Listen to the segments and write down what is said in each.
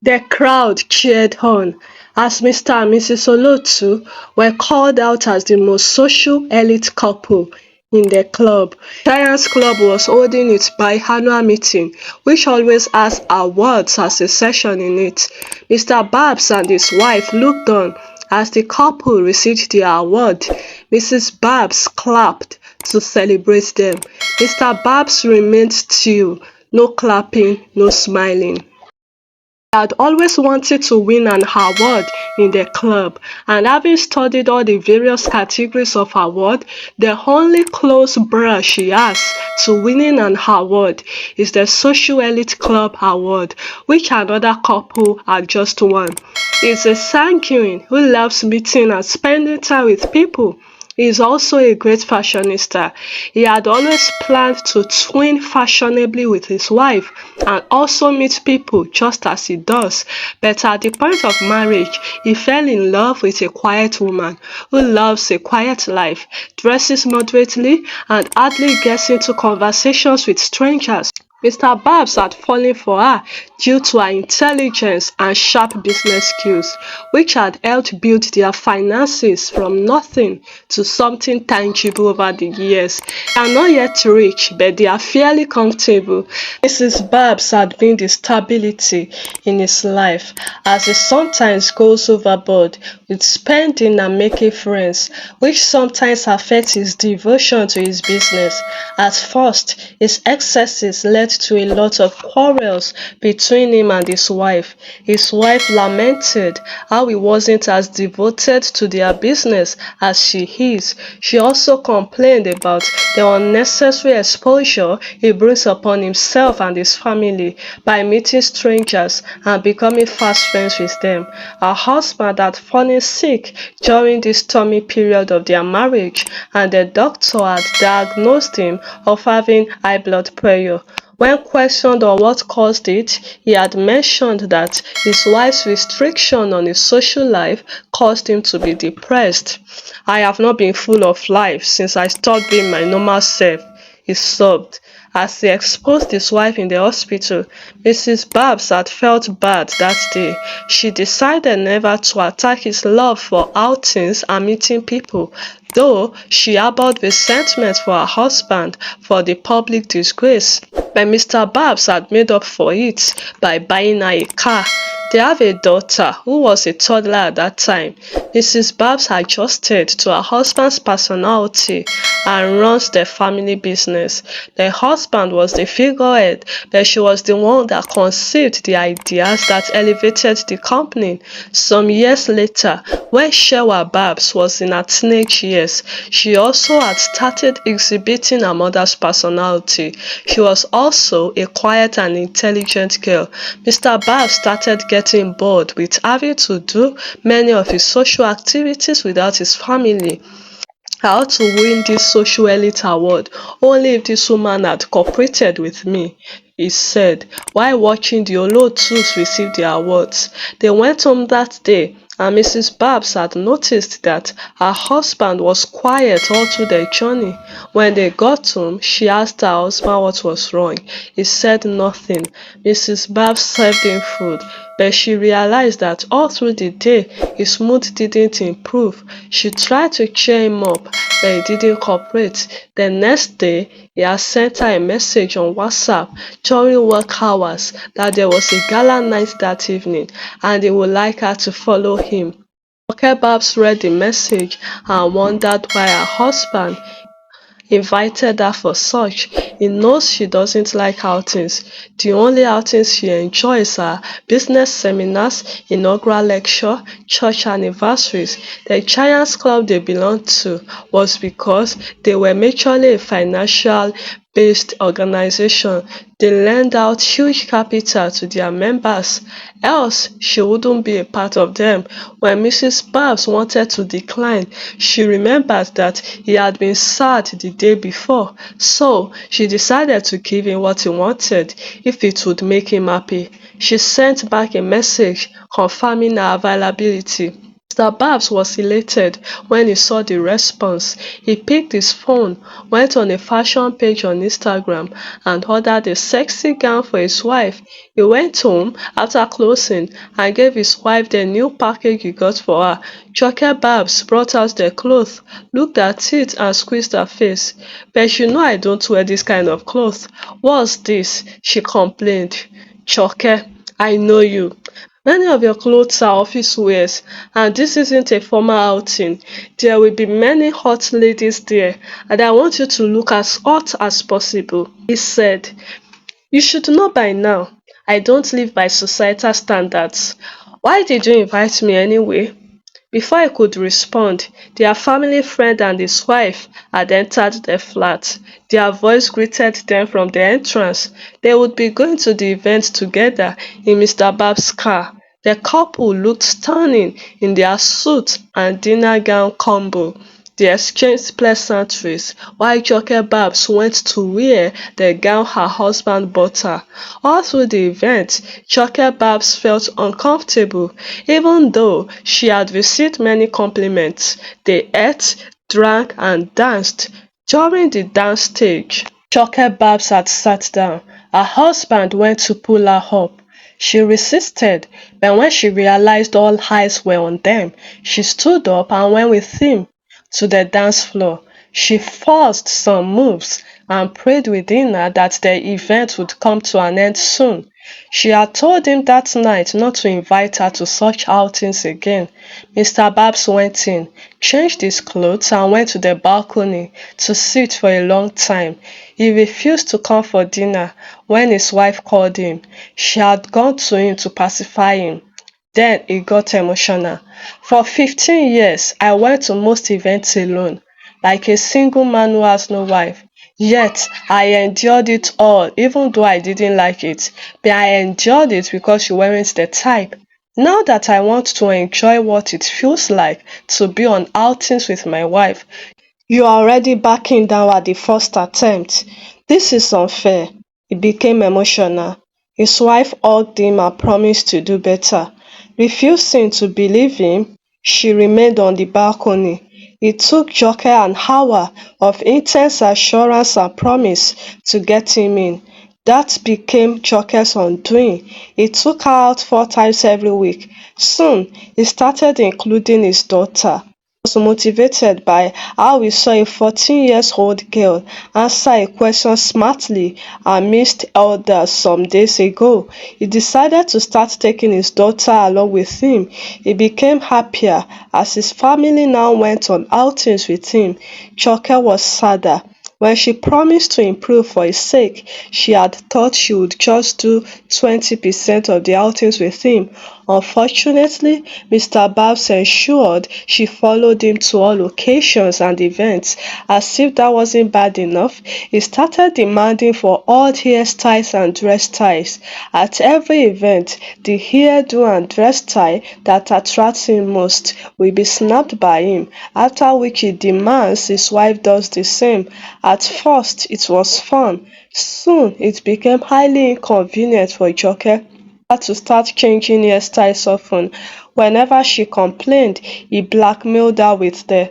The crowd cheered on as Mr. and Mrs. Olotu were called out as the most social elite couple in the club. Giants Club was holding its biannual meeting, which always has awards as a session in it. Mr. Babs and his wife looked on as the couple received their award. Mrs. Babs clapped to celebrate them. Mr. Babs remained still, no clapping, no smiling. He had always wanted to win an award in the club, and having studied all the various categories of award, the only close brush he has to winning an award is the Social Elite Club Award, which another couple had just won. He's a sanguine who loves meeting and spending time with people. He is also a great fashionista. He had always planned to twin fashionably with his wife and also meet people just as he does. But at the point of marriage, he fell in love with a quiet woman who loves a quiet life, dresses moderately, and hardly gets into conversations with strangers. Mr. Babs had fallen for her due to her intelligence and sharp business skills, which had helped build their finances from nothing to something tangible over the years. They are not yet rich, but they are fairly comfortable. Mrs. Babs had been the stability in his life, as he sometimes goes overboard with spending and making friends, which sometimes affects his devotion to his business. At first, his excesses led to a lot of quarrels between him and his wife. His wife lamented how he wasn't as devoted to their business as she is. She also complained about the unnecessary exposure he brings upon himself and his family by meeting strangers and becoming fast friends with them. Her husband had fallen sick during this stormy period of their marriage, and the doctor had diagnosed him of having high blood pressure. When questioned on what caused it, he had mentioned that his wife's restriction on his social life caused him to be depressed. "I have not been full of life since I stopped being my normal self," he sobbed. As he exposed his wife in the hospital, Mrs. Babs had felt bad that day. She decided never to attack his love for outings and meeting people, though she harbored resentment for her husband for the public disgrace. But Mr. Babs had made up for it by buying her a car. They have a daughter who was a toddler at that time. Mrs. Babs adjusted to her husband's personality and runs the family business. The husband was the figurehead, but she was the one that conceived the ideas that elevated the company. Some years later, when Shewa Babs was in her teenage years, she also had started exhibiting her mother's personality. She was also a quiet and intelligent girl. Mr. Babs started getting bored with having to do many of his social activities without his family. "I ought to win this social elite award only if this woman had cooperated with me," he said, while watching the Olotus receive their awards. They went home that day, and Mrs. Babs had noticed that her husband was quiet all through the journey. When they got home, she asked her husband what was wrong. He said nothing. Mrs. Babs served him food, but she realized that all through the day his mood didn't improve. She tried to cheer him up, but he didn't cooperate. The next day, he had sent her a message on WhatsApp during work hours that there was a gala night that evening and he would like her to follow him. Babs read the message and wondered why her husband invited her for such. He knows she doesn't like outings. The only outings she enjoys are business seminars, inaugural lecture, church anniversaries. The Giants Club they belonged to was because they were majorly a financial based organization. They lend out huge capital to their members, else she wouldn't be a part of them. When Mrs. Babs wanted to decline, she remembered that he had been sad the day before, so she decided to give him what he wanted if it would make him happy. She sent back a message confirming her availability. Mr. Babs was elated when he saw the response. He picked his phone, went on a fashion page on Instagram, and ordered a sexy gown for his wife. He went home after closing and gave his wife the new package he got for her. Joke Babs brought out the cloth, looked at it and squeezed her face. But you know I don't wear this kind of cloth. What's this? She complained. Joke, I know you. Many of your clothes are office wears, and this isn't a formal outing. There will be many hot ladies there, and I want you to look as hot as possible, he said. You should know by now, I don't live by societal standards. Why did you invite me anyway? Before I could respond, their family friend and his wife had entered the flat. Their voice greeted them from the entrance. They would be going to the event together in Mr. Bab's car. The couple looked stunning in their suit and dinner gown combo. They exchanged pleasantries while Joke Babs went to wear the gown her husband bought her. All through the event, Joke Babs felt uncomfortable, even though she had received many compliments. They ate, drank, and danced. During the dance stage, Joke Babs had sat down. Her husband went to pull her up. She resisted, but when she realized all eyes were on them, she stood up and went with him to the dance floor. She forced some moves and prayed within her that the event would come to an end soon. She had told him that night not to invite her to such outings again. Mr. Babs went in, changed his clothes, and went to the balcony to sit for a long time. He refused to come for dinner when his wife called him. She had gone to him to pacify him. Then he got emotional. For 15 years, I went to most events alone, like a single man who has no wife. Yet, I endured it all, even though I didn't like it. But I endured it because you weren't the type. Now that I want to enjoy what it feels like to be on outings with my wife, you are already backing down at the first attempt. This is unfair. He became emotional. His wife hugged him and promised to do better. Refusing to believe him, she remained on the balcony. It took Joke an hour of intense assurance and promise to get him in. That became Joke's undoing. He took her out 4 times every week. Soon, he started including his daughter. Was motivated by how he saw a 14-year-old girl answer a question smartly and missed elders some days ago. He decided to start taking his daughter along with him. He became happier as his family now went on outings with him. Joke was sadder. When she promised to improve for his sake, she had thought she would just do 20% of the outings with him. Unfortunately, Mr. Babs ensured she followed him to all occasions and events. As if that wasn't bad enough, he started demanding for odd hairstyles and dress styles. At every event, the hairdo and dress style that attracts him most will be snapped by him, after which he demands his wife does the same. At first, it was fun. Soon, it became highly inconvenient for Joke to start changing hairstyles often. Whenever she complained, he blackmailed her with the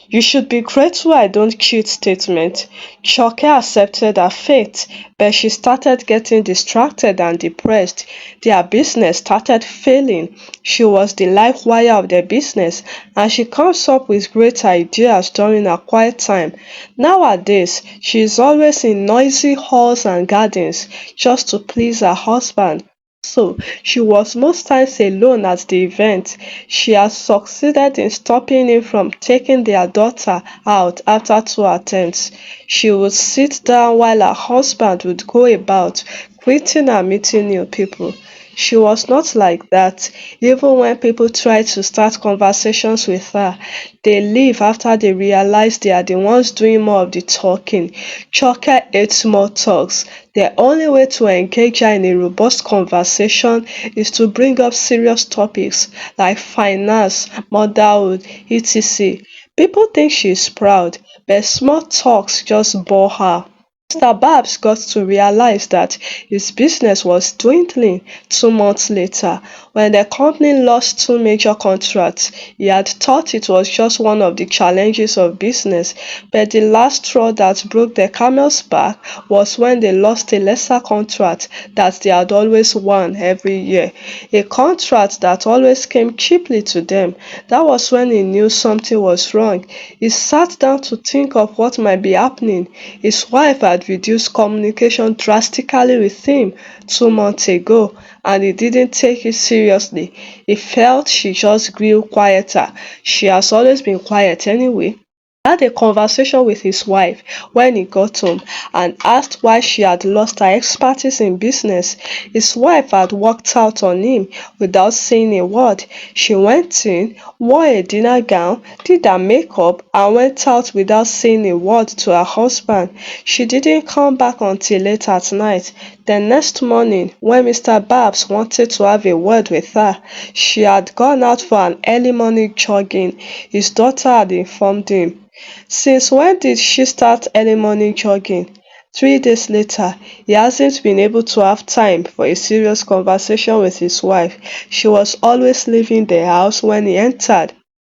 "you should be grateful I don't cheat" statement. Joke accepted her fate, but she started getting distracted and depressed. Their business started failing. She was the life wire of their business, and she comes up with great ideas during her quiet time. Nowadays, she is always in noisy halls and gardens just to please her husband. So, she was most times alone at the event. She has succeeded in stopping him from taking their daughter out after 2 attempts. She would sit down while her husband would go about, greeting and meeting new people. She was not like that. Even when people try to start conversations with her, they leave after they realize they are the ones doing more of the talking. Joke hates small talks. The only way to engage her in a robust conversation is to bring up serious topics like finance, motherhood, etc. People think she is proud, but small talks just bore her. Mr. Babs got to realize that his business was dwindling 2 months later. When the company lost two major contracts, he had thought it was just one of the challenges of business, but the last straw that broke the camel's back was when they lost a lesser contract that they had always won every year, a contract that always came cheaply to them. That was when he knew something was wrong. He sat down to think of what might be happening. His wife had reduced communication drastically with him 2 months ago, and he didn't take it seriously. He felt she just grew quieter. She has always been quiet anyway. He had a conversation with his wife when he got home and asked why she had lost her expertise in business. His wife had walked out on him without saying a word. She went in, wore a dinner gown, did her makeup, and went out without saying a word to her husband. She didn't come back until late at night. The next morning, when Mr. Babs wanted to have a word with her, she had gone out for an early morning jogging. His daughter had informed him. Since when did she start early morning jogging? 3 days later, he hasn't been able to have time for a serious conversation with his wife. She was always leaving the house when he entered.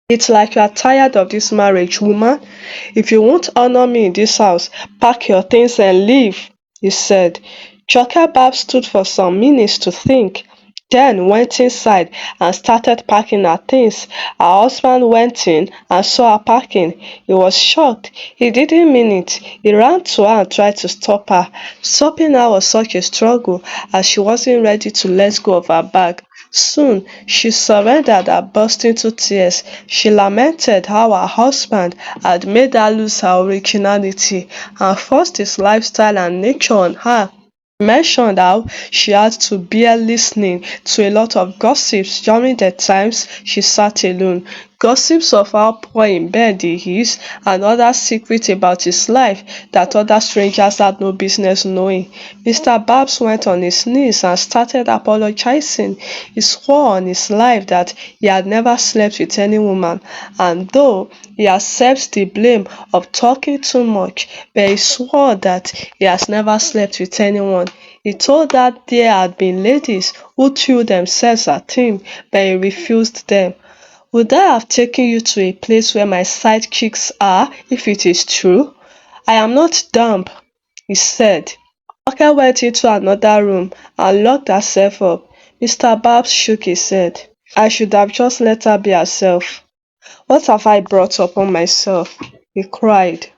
It's like you are tired of this marriage, woman. If you won't honor me in this house, pack your things and leave, he said. Joker Bab stood for some minutes to think, then went inside and started packing her things. Her husband went in and saw her packing. He was shocked. He didn't mean it. He ran to her and tried to stop her. Stopping her was such a struggle as she wasn't ready to let go of her bag. Soon she surrendered and burst into tears. She lamented how her husband had made her lose her originality and forced his lifestyle and nature on her. She mentioned how she had to bear listening to a lot of gossips during the times she sat alone. Gossips of how poor in bed he is and other secrets about his life that other strangers had no business knowing. Mr. Babs went on his knees and started apologizing. He swore on his life that he had never slept with any woman, and though he accepts the blame of talking too much, but he swore that he has never slept with anyone. He told that there had been ladies who threw themselves at him, but he refused them. Would I have taken you to a place where my sidekicks are if it is true? I am not dumb, he said. Parker went into another room and locked herself up. Mr. Babs shook his head. I should have just let her be herself. What have I brought upon myself? He cried.